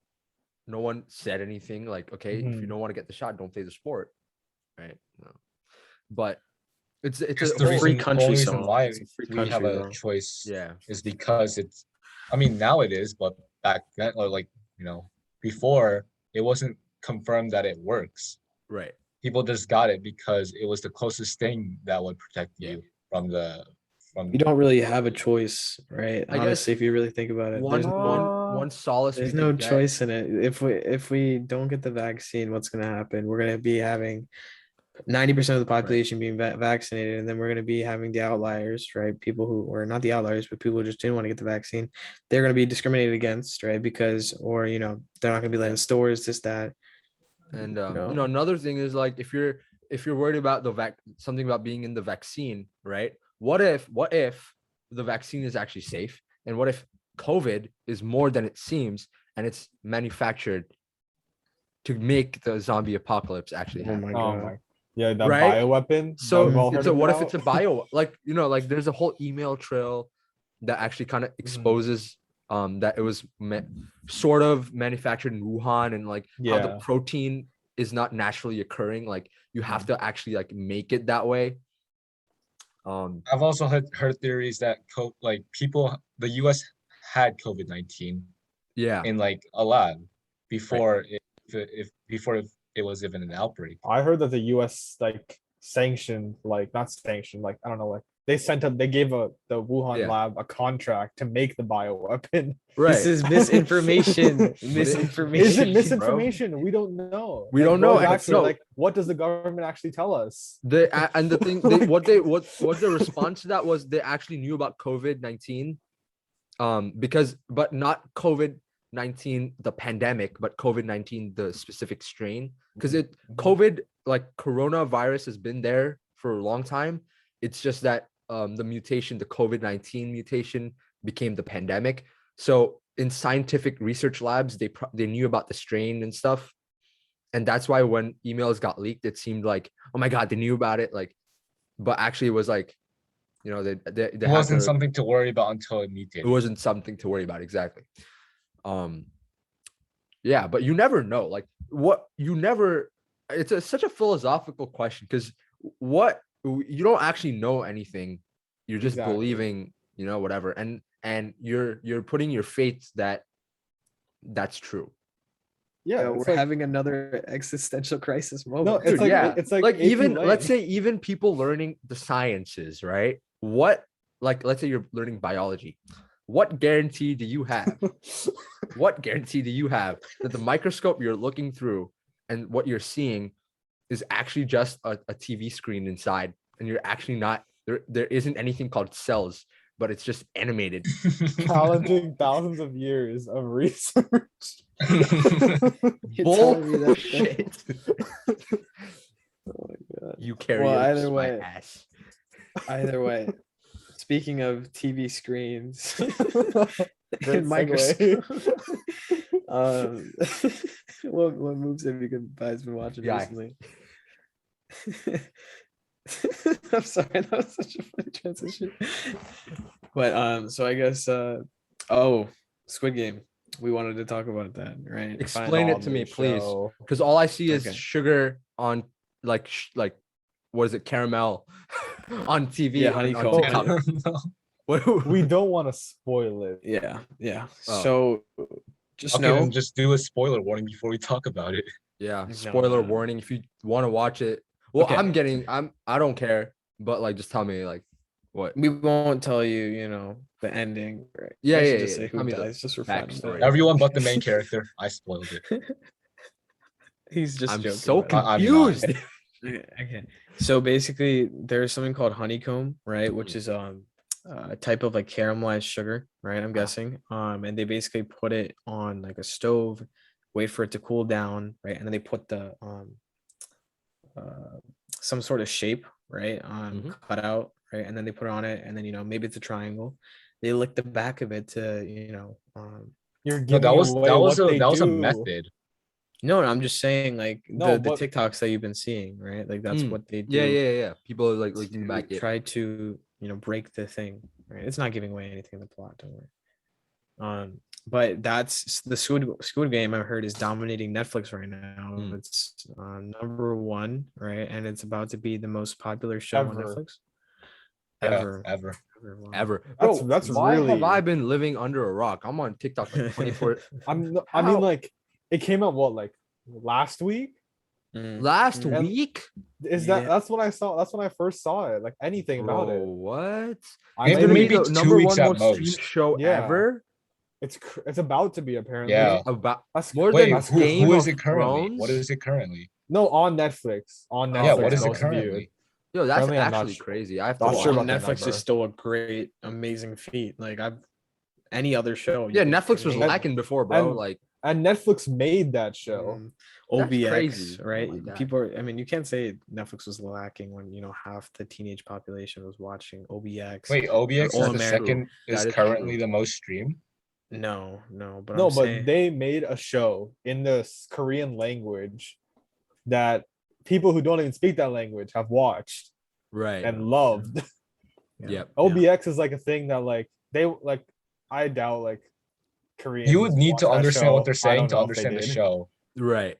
No one said anything like, okay, if you Mhm. don't want to get the shot, don't play the sport. Right. No. But it's Just a the whole, free reason, the country only reason song. why It's a free we have country a song. choice yeah. is because it's. I mean, now it is, but back then, or like before, it wasn't confirmed that it works. Right. People just got it because it was the closest thing that would protect Yeah. you from. You don't really have a choice, right? I guess Honestly, if you really think about it, one solace we there's no could get. choice in it. If we don't get the vaccine, what's gonna happen? We're gonna be having 90% of the population being vaccinated, and then we're gonna be having the outliers, right? People who or not the outliers, but people who just didn't want to get the vaccine. They're gonna be discriminated against, right? Because they're not gonna be let in stores, this, that. And No. another thing is like if you're worried about something about being in the vaccine, right? What if the vaccine is actually safe? And what if COVID is more than it seems, and it's manufactured to make the zombie apocalypse actually Oh happen. my Oh god. my. Yeah, that Right? bioweapon. So we've all it's heard a what if about. it's a bio, like, you know, like there's a whole email trail that actually kind of exposes that it was sort of manufactured in Wuhan, and like how the Yeah. protein is not naturally occurring, like you have to actually like make it that way. I've also heard theories that the U.S. had COVID-19 Yeah. in like a lab before it was even an outbreak. I heard that the U.S. like sanctioned, like not sanctioned, like I don't know, like they gave the Wuhan Yeah. lab a contract to make the bioweapon. Right. This is misinformation. Is Misinformation. it misinformation? We don't know. We don't go know, back and to, no. like, what does the government actually tell us? And the thing, what the response to that was, they actually knew about COVID-19, but not COVID-19 the pandemic, but COVID-19 the specific strain, because COVID, like coronavirus, has been there for a long time. It's just that the mutation, the COVID-19 mutation, became the pandemic. So in scientific research labs, they knew about the strain and stuff. And that's why when emails got leaked, it seemed like, oh my God, they knew about it. Like, but actually it was like, you know, It wasn't something to worry about until it mutated. It wasn't something to worry about. Exactly. Yeah, but you never know. Like it's such a philosophical question, because you don't actually know anything. You're just believing, you know, whatever. And you're putting your faith that that's true. Yeah, we're having another existential crisis moment. No, it's like it's like even let's say even people learning the sciences, right? What, like, let's say you're learning biology. What guarantee do you have? What guarantee do you have that the microscope you're looking through and what you're seeing is actually just a TV screen inside, and you're actually not there isn't anything called cells, but it's just animated. Challenging thousands of years of research. Bullshit. Oh my god. You carry either my way. ass. Either way. Speaking of TV screens Great and microscopes, what moves have you guys been watching recently? I'm sorry, that was such a funny transition. But so I guess Squid Game. We wanted to talk about that, right? Explain it to me, please, because all I see is sugar on like what is it, caramel on TV. Yeah, honeycomb. We don't want to spoil it. Yeah. Oh. So just then just do a spoiler warning before we talk about it. Yeah, spoiler warning. If you want to watch it, well, okay. I don't care, but like, just tell me like what. We won't tell you, you know, the ending, right? Yeah. Just say who dies, just for fun. Everyone but the main character. I spoiled it. He's just I'm joking. So confused. Okay. So basically, there's something called honeycomb, right? Which is a type of like caramelized sugar, right? I'm guessing. And they basically put it on like a stove, wait for it to cool down, right? And then they put the some sort of shape, right? Cut out, right? And then they put it on it, and then, you know, maybe it's a triangle. They lick the back of it to, you know, you're giving that was a method. No, I'm just saying, like, the TikToks that you've been seeing, right? Like, that's what they do. Yeah. People are like licking back. Try to, you know, break the thing, right? It's not giving away anything in the plot, don't worry. But that's the Squid Game, I've heard, is dominating Netflix right now. It's number 1, right? And it's about to be the most popular show on Netflix. Ever. Bro, that's why really... have I been living under a rock? I'm on TikTok like 24. I mean, like, it came out like last week? Last week? That's when I saw. That's when I first saw it. Like, anything about it. What? Maybe the number 1 most streamed show ever. It's about to be, apparently. Yeah. More than who is it currently? What is it currently? No, on Netflix. On Netflix. Yeah, what is it currently? Yo, that's actually crazy. I have to watch. Netflix is still a great, amazing feat. Like, any other show. Yeah, Netflix was lacking before, bro. And Netflix made that show. OBX, crazy. Right? Oh, people are. I mean, you can't say Netflix was lacking when, you know, half the teenage population was watching OBX. Wait, OBX is currently the most streamed? No, but No, I'm but saying they made a show in the Korean language that people who don't even speak that language have watched Right. and loved. Yep. OBX is like a thing that like they like. I doubt like Koreans You would need watch to that understand what show. they're I saying don't to know if they understand the did. show. Right.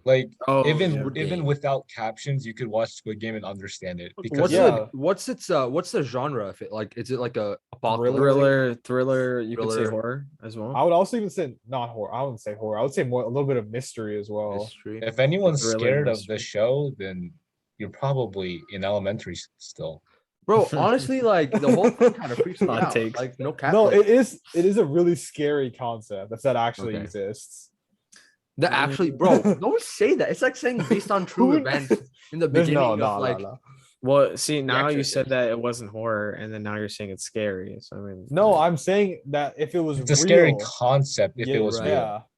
Like Oh, even yeah. Squid even Game. without captions, you could watch Squid Game and understand it because What's Yeah. what's the genre of it? Like, is it like a apocalypse? Thriller. You could say Thriller. horror as I well. would also even say not horror. I wouldn't say horror. I would say more a little bit of mystery as well. Mystery? if anyone's Thriller scared of the mystery. show, then you're probably in elementary still. Bro, honestly, like the whole thing kind of freaks me Hot out. takes. Like, no cap. No, like, it is a really scary concept that actually Okay. exists. that actually, bro, don't say that. It's like saying based on true Who- events in the There's beginning no, of like. no. Well, see, now you Exorcist. said that it wasn't horror, and then now you're saying it's scary. So I mean, No, I'm saying that if it was It's a scary real, concept if it was right. real.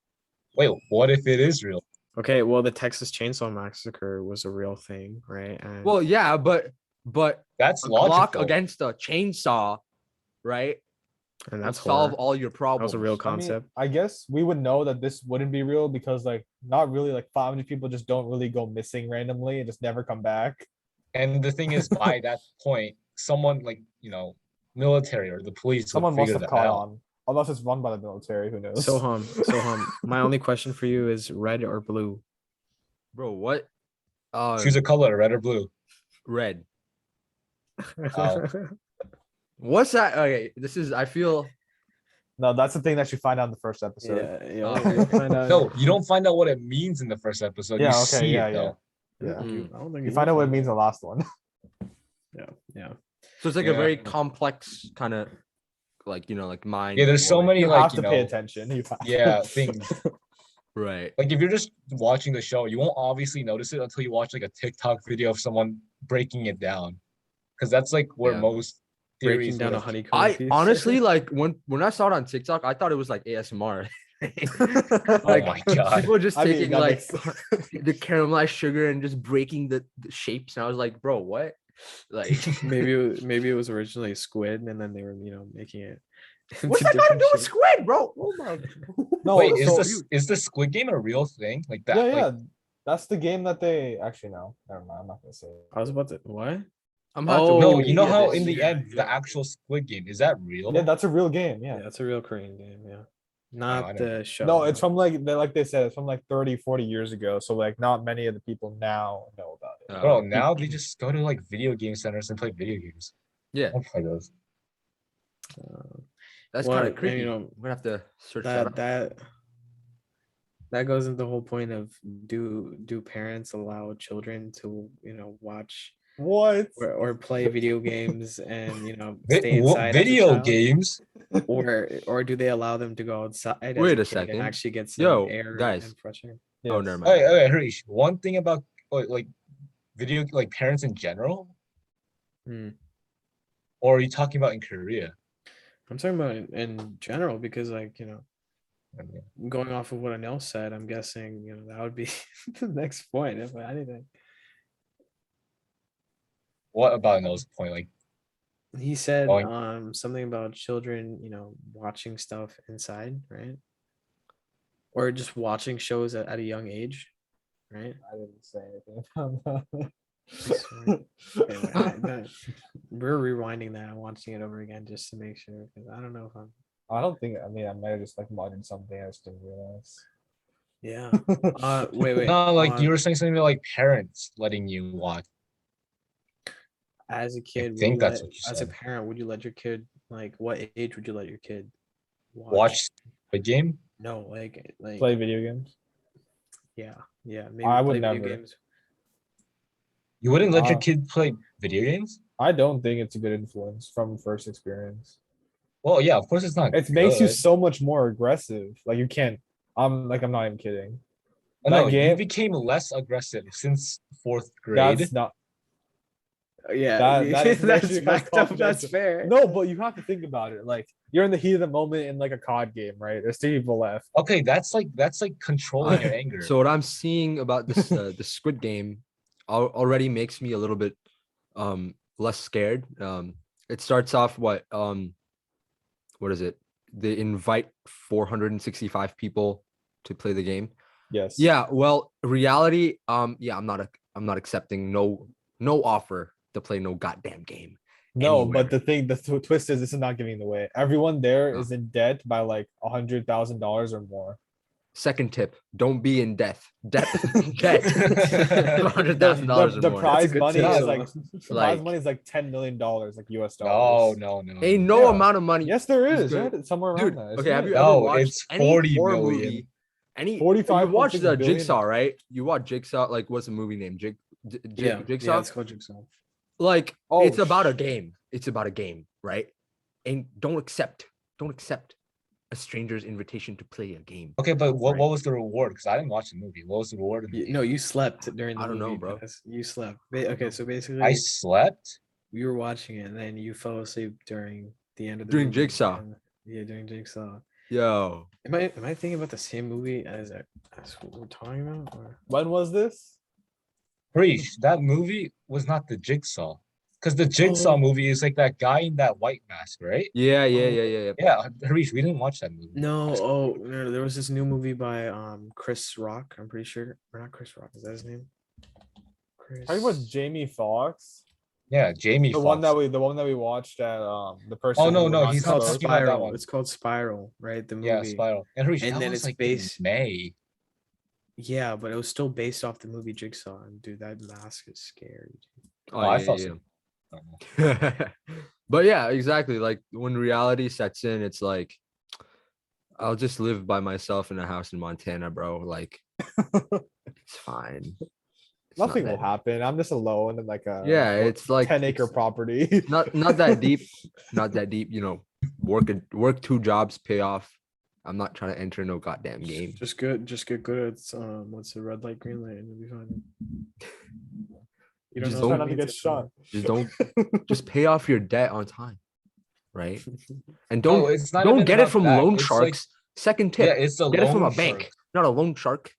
Wait, what if it is real? okay. Well, the Texas Chainsaw Massacre was a real thing, right? And Well, yeah, but That's a clock logical. against a chainsaw, right? and Would that's solve horror. all your That problems. was a real I mean, concept. I guess we would know that this wouldn't be real because like not really like 500 people just don't really go missing randomly and just never come back. And the thing is, by that point, someone like military or the police would Someone must figure have that caught out. on. Unless it's run by the military, who knows? So my only question for you is red or blue? Bro, what? Choose a color, red or blue. Red. Wow. What's that? Okay, this is. I feel. No, that's the thing that you find out in the first episode. yeah. Okay. You'll find out. No, you don't find out what it means in the first episode. Yeah, You okay, see yeah, it though. Yeah. Mm. I don't think You find out what it means in the last one. Yeah. So it's like a Yeah. very complex kind of, like like mind. Yeah, there's so blowing. many You like have to pay attention. You have yeah to. things. Right. Like if you're just watching the show, you won't obviously notice it until you watch like a TikTok video of someone breaking it down, because that's like where Yeah. most Breaking theories down a would have- honeycomb I piece. honestly like when I saw it on TikTok, I thought it was like ASMR. Oh Like my God. people just I mean, taking that like makes sense. the caramelized sugar and just breaking the shapes, and I was like, bro, what? Like, maybe it was originally squid, and then they were making it. what's into that got to different do with shapes. squid, bro? Oh my. No, Wait, so- is the Squid Game a real thing? Like that? Yeah, Like, yeah. That's the game that they actually no. Never mind. I'm not gonna say it. I was about to what? I'm Oh, no, you know yeah, how this in the year, end yeah. the actual Squid Game is that real? Yeah, that's a real game. Yeah, Yeah. that's a real Korean game. Yeah, I not never- the show. No, it's from like they said, it's from like 30, 40 years ago. So like not many of the people now know about it. Bro, now they just go to like video game centers and play video games. Yeah, I'll play those. that's well, kind and, of creepy. you know, I'm gonna have to search that. that goes into the whole point of do parents allow children to watch What? or play video games and Vi- stay what inside as a video child? games? or do they allow them to go outside as Wait a kid second. and actually get some Yo, air guys. and fresh air? Oh, Yes. never mind. Okay, Harish. One thing about like video like parents in general, Hmm. or are you talking about in Korea? I'm talking about in general because I mean, going off of what Anil said, I'm guessing that would be the next point if anything. what about Noah's point? Like, He said Going- something about children, watching stuff inside, right? Or just watching shows at a young age, right? I didn't say anything about that. Okay, we're rewinding that and watching it over again just to make sure because I don't know if I'm. I don't think. I mean, I might have just like muttered something I just didn't realize. Yeah. Wait. no, like you were saying something about like parents letting you watch. As a kid, would think you that's let- what you as a said. parent, would you let your kid what age would you let your kid Watch the game. No, like Play video games. yeah, maybe I would play video never. games. You wouldn't let your Uh, kid play video games? I don't think it's a good influence from first experience. Well, yeah, of course it's not. It makes you good. so much more aggressive. Like you can't. I'm not even kidding. Oh, no, that you game- became less aggressive since fourth grade. That's not. Yeah, That is that's actually backed up. That's confidential. fair. No, but you have to think about it. Like you're in the heat of the moment in like a COD game, right? There's 2 people left. Okay, that's like controlling your anger. So what I'm seeing about this the Squid Game already makes me a little bit less scared. It starts off what is it? they invite 465 people to play the game. Yes. Yeah, well, reality, yeah, I'm not accepting no offer to play no goddamn game. No, anywhere. but the twist is this is not giving it away. Everyone there No. is in debt by like $100,000 or more. Second tip: don't be in debt. Debt. $100,000 or The more. prize good money tip. is like the prize Like- money is like $10 million, like US No, dollars. no, no. Ain't no. no Yeah. amount of money. Yes, there is is. good. Right? It's somewhere around Dude, that. okay, have you right? ever No, watched it's any 40 horror million. movie? Any 45.6 you watched billion. Jigsaw, right? You watch Jigsaw, like what's the movie name? Yeah, Jigsaw. it's called Jigsaw. Like Oh, it's about a game. It's about a game, right? And don't accept a stranger's invitation to play a game. Okay, but what Right. was the reward? Because I didn't watch the movie. What was the reward in the game? No, you slept during the I don't know, movie, bro. Dennis. You slept. Okay, so basically, I slept. you were watching it, and then you fell asleep during the end of the During movie, Jigsaw. Yeah, during Jigsaw. Yo, Am I thinking about the same movie as what we're talking about? Or? When was this? Preach, that movie was not the Jigsaw. Because the Jigsaw Oh. movie is like that guy in that white mask, right? yeah. Yeah, Harish, we didn't watch that movie. No, there was this new movie by Chris Rock. I'm pretty sure, or not Chris Rock. Is that his name? Chris. Talking about Jamie Foxx. Yeah, Jamie The Foxx. one that we watched at the person. Oh, no, who no, went on he's It's not called Coast. talking about that Spiral. one. It's called Spiral, right? The movie. Yeah, Spiral. And Harish, And that then was it's like based- in May. Yeah, but it was still based off the movie Jigsaw. And dude, that mask is scary. Oh, I yeah, felt yeah. so. I don't know. But yeah, exactly. Like when reality sets in, it's like I'll just live by myself in a house in Montana, bro. Like it's fine. It's not Nothing will that- happen. I'm just alone in like a Yeah, it's like 10-acre it's property. not that deep. Not that deep. You know, work 2 jobs, pay off. I'm not trying to enter no goddamn game. Just get good at what's the red light, green light, and you'll be fine. You Just know Try what don't- not that to get means? shot. Just don't. Just pay off your debt on time, right? And No, don't it's not don't even get it about from that. loan It's like- sharks. Second Yeah, tip: it's the get it from a loan bank, shark. not a loan shark.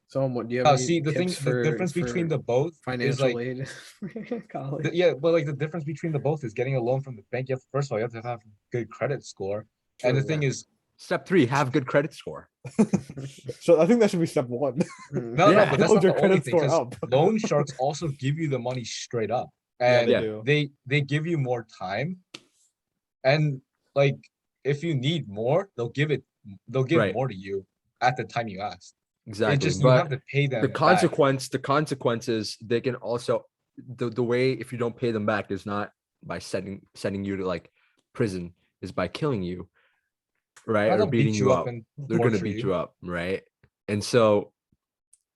So, what do you have? Any See, the tips difference between the both is financial like, aid college. yeah, but like the difference between the both is getting a loan from the bank. You have, first of all, you have to have good credit score. And the True. thing is, Step 3: have good credit score. So I think that should be step 1. no, Yeah. but that's Build not your the only credit thing. score Because up. loan sharks also give you the money straight up, Yeah, and they Yeah. do. they give you more time, and like if you need more, they'll give Right. more to you at the time you ask. Exactly. It just you But have to pay them the back. consequences, they can also the way if you don't pay them back is not by sending you to like prison, is by killing you, right? Now Or they'll beating beat you up. and They're gonna torture beat you up, right? And so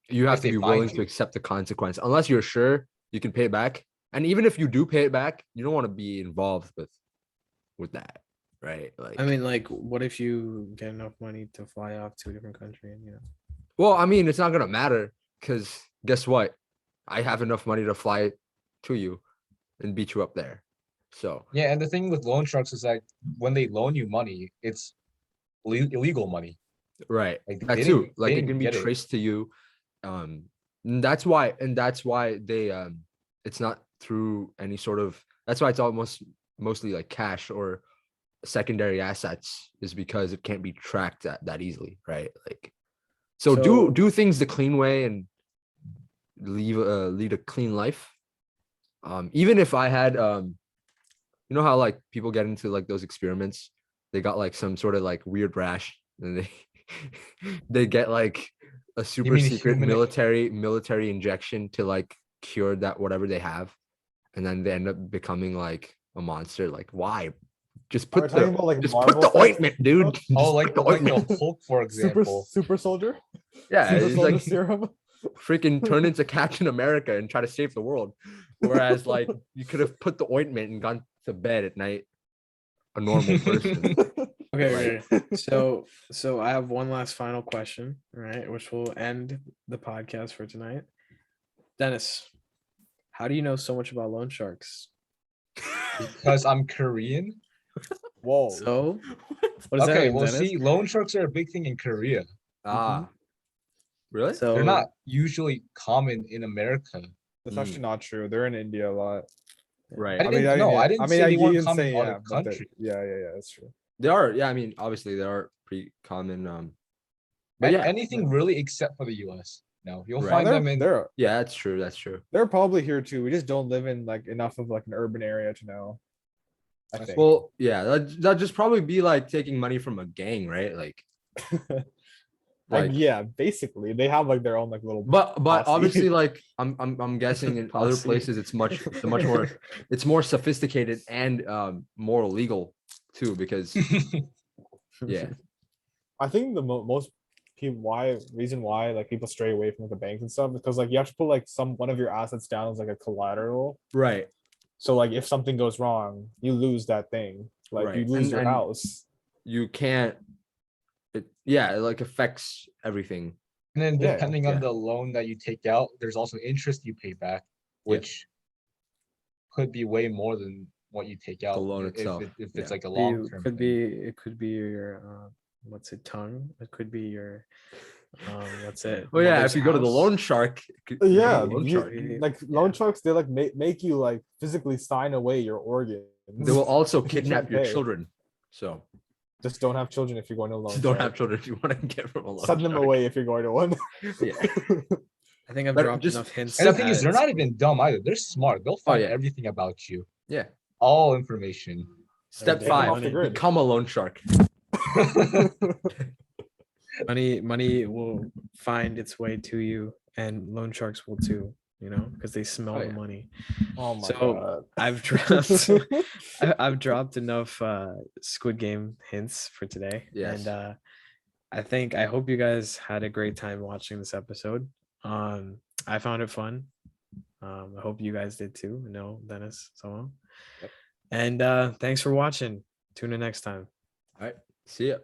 you If have to they be find willing to you. accept the consequence unless you're sure you can pay it back. And even if you do pay it back, you don't want to be involved with that, right? Like I mean, like, what if you get enough money to fly off to a different country and well, I mean, it's not gonna matter because guess what? I have enough money to fly to you and beat you up there. So Yeah, and the thing with loan sharks is that when they loan you money, it's illegal money. right, Like, that they too. didn't- Like they it can didn't be get it. traced to you. And that's why they it's not through any sort of that's why it's almost mostly like cash or secondary assets, is because it can't be tracked that easily, right? Like so So- do things the clean way and lead a clean life. Even if I had you know how like people get into like those experiments, they got like some sort of like weird rash and they they get like a super mean a secret human- military injection to like cure that whatever they have, and then they end up becoming like a monster. Like why? Just Are we put talking the about, like, just Marvel put the stuff? ointment, dude. Oh, Just like put the like the ointment. Hulk, for example. Super soldier? Yeah, Super it's soldier like serum? freaking turn into Captain America and try to save the world. Whereas like you could have put the ointment and gone to bed at night a normal person. Okay. So I have one last final question, right, which will end the podcast for tonight. Dennis, how do you know so much about loan sharks? Because I'm Korean. Whoa. So, what does that Okay, mean, well, Dennis? see, loan sharks are a big thing in Korea. Ah, really? So They're not usually common in America. That's actually not true. They're in India a lot. Right. I didn't say they weren't common in other but countries. yeah, that's true. They are, yeah. I mean, obviously they are pretty common. But yeah, Anything really except for the US. No, you'll Right. find they're, them in they're yeah, that's true. That's true. they're probably here too. We just don't live in like enough of like an urban area to know. I think. Well, yeah, that just probably be like taking money from a gang, right? Like, Yeah, basically they have like their own like little. but posse. obviously, like I'm guessing in other Posse. places it's much more it's more sophisticated and more legal too, because yeah, I think the most people reason why like people stray away from like, the banks and stuff is because like you have to put like one of your assets down as like a collateral. right, So like if something goes wrong, you lose that thing. Like you right, lose your and house. you can't. It like affects everything. And then Yeah, depending yeah. on the loan that you take out, there's also interest you pay back, which could be way more than what you take out loan if itself, if yeah. it's like a long term Could thing. be it could be your what's it tongue? It could be your what's it? Well, yeah, mother's if you go to the house. loan shark, you go to Yeah, the loan shark. like loan sharks, they like make you like physically sign away your organs. They will also if you kidnap can't your pay. children. So Just don't have children if you're going to a loan just don't shark. have children if you want to get from a loan Send them shark. away if you're going to one. Yeah. I think I've But dropped just enough hints. And the thing is, at they're not Squid. even dumb either. They're smart. They'll find yeah. everything about you, Yeah. all information. Step Take them 5, off the grid. become a loan shark. Money will find its way to you, and loan sharks will too. You know, because they smell Oh, the yeah. money. Oh my So, god. I've dropped I've dropped enough Squid Game hints for today, Yes. and I hope you guys had a great time watching this episode. I found it fun. I hope you guys did too. No, Dennis, so on. Yep. And thanks for watching. Tune in next time. All right. See ya.